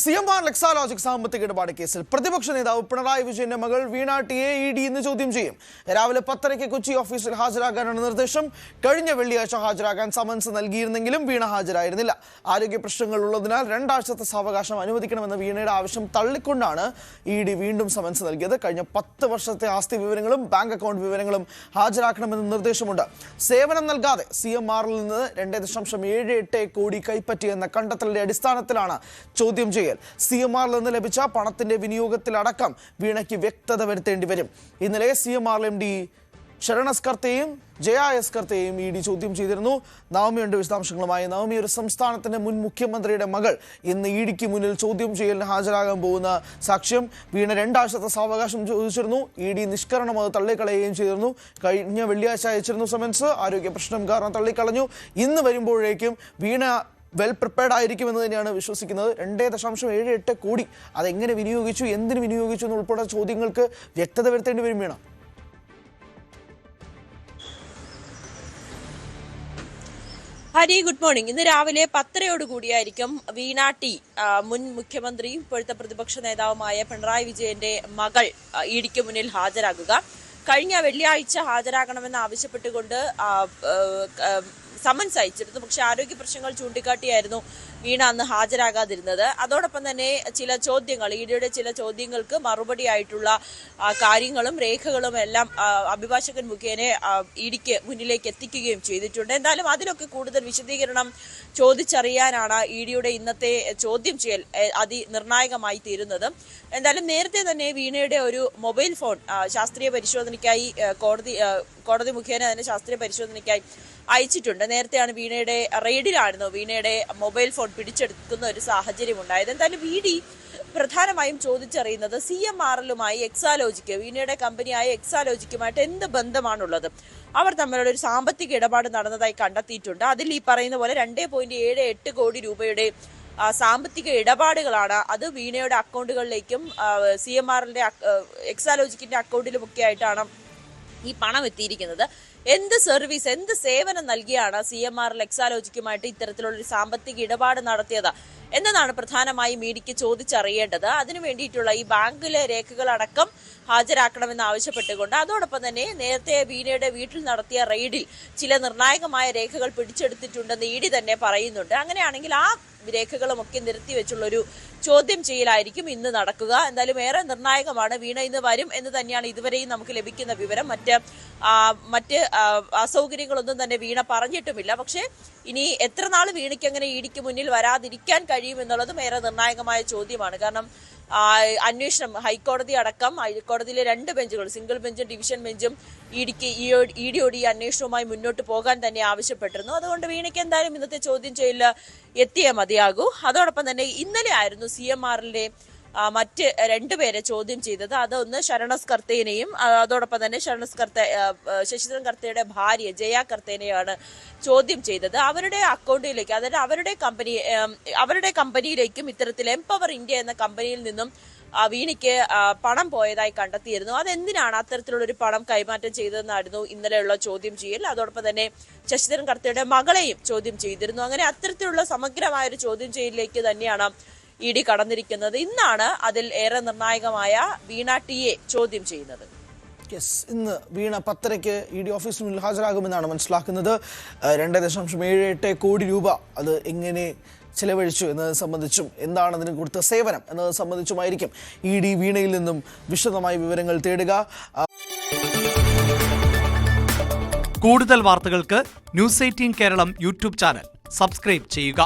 CMR Lexalogic സാമ്പത്തിക ഇടപാട് കേസിൽ പ്രതിപക്ഷ നേതാവ് പിണറായി വിജയന്റെ മകൾ വീണ ടിയെ ഇഡി ഇന്ന് ചോദ്യം ചെയ്യും. രാവിലെ 10:30 കൊച്ചി ഓഫീസിൽ ഹാജരാകാനാണ് നിർദ്ദേശം. കഴിഞ്ഞ വെള്ളിയാഴ്ച ഹാജരാകാൻ സമൻസ് നൽകിയിരുന്നെങ്കിലും വീണ ഹാജരായിരുന്നില്ല. ആരോഗ്യ പ്രശ്നങ്ങൾ ഉള്ളതിനാൽ 2 ആഴ്ചത്തെ സാവകാശം അനുവദിക്കണമെന്ന വീണയുടെ ആവശ്യം തള്ളിക്കൊണ്ടാണ് ഇഡി വീണ്ടും സമൻസ് നൽകിയത്. കഴിഞ്ഞ 10 വർഷത്തെ ആസ്തി വിവരങ്ങളും ബാങ്ക് അക്കൗണ്ട് വിവരങ്ങളും ഹാജരാക്കണമെന്ന് നിർദ്ദേശമുണ്ട്. സേവനം നൽകാതെ CMRൽ നിന്ന് 2.78 കോടി കൈപ്പറ്റിയെന്ന കണ്ടെത്തലിന്റെ അടിസ്ഥാനത്തിലാണ് ചോദ്യം ചെയ്യൽ. CMRൽ നിന്ന് ലഭിച്ച പണത്തിന്റെ വിനിയോഗത്തിലടക്കം വീണയ്ക്ക് വ്യക്തത വരുത്തേണ്ടി വരും. ഇന്നലെ CMR MD ശരണസ് കർത്തയെയും JIS കർത്തയെയും ഇഡി ചോദ്യം ചെയ്തിരുന്നു. നവമിയുണ്ട് വിശദാംശങ്ങളുമായി. നവമി, ഒരു സംസ്ഥാനത്തിന്റെ മുൻ മുഖ്യമന്ത്രിയുടെ മകൾ ഇന്ന് ഇഡിക്ക് മുന്നിൽ ചോദ്യം ചെയ്യലിന് ഹാജരാകാൻ പോകുന്ന സാക്ഷ്യം. വീണ 2 ആഴ്ചത്തെ സാവകാശം ചോദിച്ചിരുന്നു. ഇഡി നിഷ്കരണം അത് തള്ളിക്കളയുകയും ചെയ്തിരുന്നു. കഴിഞ്ഞ വെള്ളിയാഴ്ച അയച്ചിരുന്നു സമൻസ്. ആരോഗ്യ പ്രശ്നം കാരണം തള്ളിക്കളഞ്ഞു. ഇന്ന് വരുമ്പോഴേക്കും വീണ വെൽ പ്രിപ്പയർഡ് ആയിരിക്കുമെന്ന് തന്നെയാണ് വിശ്വസിക്കുന്നത്. 2.78 കോടി അതെങ്ങനെ വിനിയോഗിച്ചു, എന്തിന് വിനിയോഗിച്ചു എന്നുൾപ്പെടെ ചോദ്യങ്ങൾക്ക് വ്യക്തത വരുത്തേണ്ടി വരും വീണ. Hari, good morning. ഇന്ന് രാവിലെ 10:30 വീണ ടി, മുൻ മുഖ്യമന്ത്രിയും ഇപ്പോഴത്തെ പ്രതിപക്ഷ നേതാവുമായ പിണറായി വിജയന്റെ മകൾ ഇഡിക്ക് മുന്നിൽ ഹാജരാകുക. കഴിഞ്ഞ വെള്ളിയാഴ്ച ഹാജരാകണമെന്ന് ആവശ്യപ്പെട്ടുകൊണ്ട് സമൻസ് അയച്ചിരുന്നു. പക്ഷെ ആരോഗ്യ പ്രശ്നങ്ങൾ ചൂണ്ടിക്കാട്ടിയായിരുന്നു വീണ അന്ന് ഹാജരാകാതിരുന്നത്. അതോടൊപ്പം തന്നെ ചില ചോദ്യങ്ങൾ, ഇഡിയുടെ ചില ചോദ്യങ്ങൾക്ക് മറുപടി ആയിട്ടുള്ള കാര്യങ്ങളും രേഖകളും എല്ലാം അഭിഭാഷകൻ മുഖേന ഇഡിക്ക് മുന്നിലേക്ക് എത്തിക്കുകയും ചെയ്തിട്ടുണ്ട്. എന്തായാലും അതിലൊക്കെ കൂടുതൽ വിശദീകരണം ചോദിച്ചറിയാനാണ് ഇഡിയുടെ ഇന്നത്തെ ചോദ്യം ചെയ്യൽ അതിനിർണായകമായി തീരുന്നത്. എന്തായാലും നേരത്തെ തന്നെ വീണയുടെ ഒരു മൊബൈൽ ഫോൺ ശാസ്ത്രീയ പരിശോധനയ്ക്കായി കോടതി മുഖേന തന്നെ ശാസ്ത്രീയ പരിശോധനയ്ക്കായി അയച്ചിട്ടുണ്ട്. നേരത്തെയാണ് വീണയുടെ റെയ്ഡിലായിരുന്നു വീണയുടെ മൊബൈൽ ഫോൺ പിടിച്ചെടുക്കുന്ന ഒരു സാഹചര്യം ഉണ്ടായത്. എന്തായാലും ഇഡി പ്രധാനമായും ചോദിച്ചറിയുന്നത് CMRലുമായി എക്സാലോജിക്ക്, വീണയുടെ കമ്പനിയായ എക്സാലോജിക്കുമായിട്ട് എന്ത് ബന്ധമാണുള്ളത്, അവർ തമ്മിലുള്ള ഒരു സാമ്പത്തിക ഇടപാട് നടന്നതായി കണ്ടെത്തിയിട്ടുണ്ട്. അതിൽ ഈ പറയുന്ന പോലെ 2.78 കോടി രൂപയുടെ സാമ്പത്തിക ഇടപാടുകളാണ്. അത് വീണയുടെ അക്കൗണ്ടുകളിലേക്കും CMRന്റെ എക്സാലോജിക്കിന്റെ അക്കൗണ്ടിലുമൊക്കെ ആയിട്ടാണ് ഈ പണം എത്തിയിരിക്കുന്നത്. എന്ത് സർവീസ്, എന്ത് സേവനം നൽകിയാണ് CMRൽ എക്സാലോജിക്കുമായിട്ട് ഇത്തരത്തിലുള്ളൊരു സാമ്പത്തിക ഇടപാട് നടത്തിയത് എന്നതാണ് പ്രധാനമായും ഇഡിക്ക് ചോദിച്ചറിയേണ്ടത്. അതിനു വേണ്ടിയിട്ടുള്ള ഈ ബാങ്കിലെ രേഖകളടക്കം ഹാജരാക്കണമെന്ന് ആവശ്യപ്പെട്ടുകൊണ്ട് അതോടൊപ്പം തന്നെ നേരത്തെ വീണയുടെ വീട്ടിൽ നടത്തിയ റെയ്ഡിൽ ചില നിർണായകമായ രേഖകൾ പിടിച്ചെടുത്തിട്ടുണ്ടെന്ന് ഇഡി തന്നെ പറയുന്നുണ്ട്. അങ്ങനെയാണെങ്കിൽ ആ രേഖകളുമൊക്കെ നിരത്തി വെച്ചുള്ളൊരു ചോദ്യം ചെയ്യലായിരിക്കും ഇന്ന് നടക്കുക. എന്തായാലും ഏറെ നിർണായകമാണ്. വീണ ഇന്ന് വരും എന്ന് തന്നെയാണ് ഇതുവരെയും നമുക്ക് ലഭിക്കുന്ന വിവരം. മറ്റ് അസൗകര്യങ്ങളൊന്നും തന്നെ വീണ പറഞ്ഞിട്ടുമില്ല. പക്ഷേ ഇനി എത്ര നാൾ വീണയ്ക്ക് അങ്ങനെ ഇഡിക്ക് മുന്നിൽ വരാതിരിക്കാൻ കഴിയുമെന്നുള്ളതും ഏറെ നിർണായകമായ ചോദ്യമാണ്. കാരണം അന്വേഷണം ഹൈക്കോടതി അടക്കം ഹൈക്കോടതിയിലെ 2 ബെഞ്ചുകൾ, സിംഗിൾ ബെഞ്ചും ഡിവിഷൻ ബെഞ്ചും ഇഡിയോട് ഈ അന്വേഷണവുമായി മുന്നോട്ട് പോകാൻ തന്നെ ആവശ്യപ്പെട്ടിരുന്നു. അതുകൊണ്ട് വീണയ്ക്ക് എന്തായാലും ഇന്നത്തെ ചോദ്യം ചെയ്യൽ എത്തിയേ മതിയാകൂ. അതോടൊപ്പം തന്നെ ഇന്നലെ ആയിരുന്നു CMRലെ മറ്റ് 2 പേരെ ചോദ്യം ചെയ്തത്. അതൊന്ന് ശരണസ് കർത്തേനെയും അതോടൊപ്പം തന്നെ ശശിധരൻ കർത്തയുടെ ഭാര്യ ജയ കർത്തേനെയാണ് ചോദ്യം ചെയ്തത്. അവരുടെ അക്കൗണ്ടിലേക്ക്, അതായത് അവരുടെ കമ്പനിയിലേക്കും ഇത്തരത്തിൽ എംപവർ ഇന്ത്യ എന്ന കമ്പനിയിൽ നിന്നും വീണയ്ക്ക് പണം പോയതായി കണ്ടെത്തിയിരുന്നു. അതെന്തിനാണ് അത്തരത്തിലുള്ളൊരു പണം കൈമാറ്റം ചെയ്തതെന്നായിരുന്നു ഇന്നലെയുള്ള ചോദ്യം ചെയ്യൽ. അതോടൊപ്പം തന്നെ ശശിധരൻ കർത്തയുടെ മകളെയും ചോദ്യം ചെയ്തിരുന്നു. അങ്ങനെ അത്തരത്തിലുള്ള സമഗ്രമായ ഒരു ചോദ്യം ചെയ്യലിലേക്ക് തന്നെയാണ് ഇഡി കടന്നിരിക്കുന്നത്. ഇന്നാണ് അതിൽ ഏറെ നിർണായകമായ വീണ ടിയെ ചോദ്യം ചെയ്യുന്നത്. ഇന്ന് വീണ 10:30 ഇഡി ഓഫീസിന് മുന്നിൽ ഹാജരാകുമെന്നാണ് മനസ്സിലാക്കുന്നത്. 2.78 കോടി രൂപ അത് എങ്ങനെ ചെലവഴിച്ചു എന്നത് സംബന്ധിച്ചും എന്താണ് അതിന് കൊടുത്ത സേവനം എന്നത് സംബന്ധിച്ചുമായിരിക്കും ഇഡി വീണയിൽ നിന്നും വിശദമായ വിവരങ്ങൾ തേടുക. കൂടുതൽ വാർത്തകൾക്ക് News 18 Keralam YouTube channel subscribe ചെയ്യുക.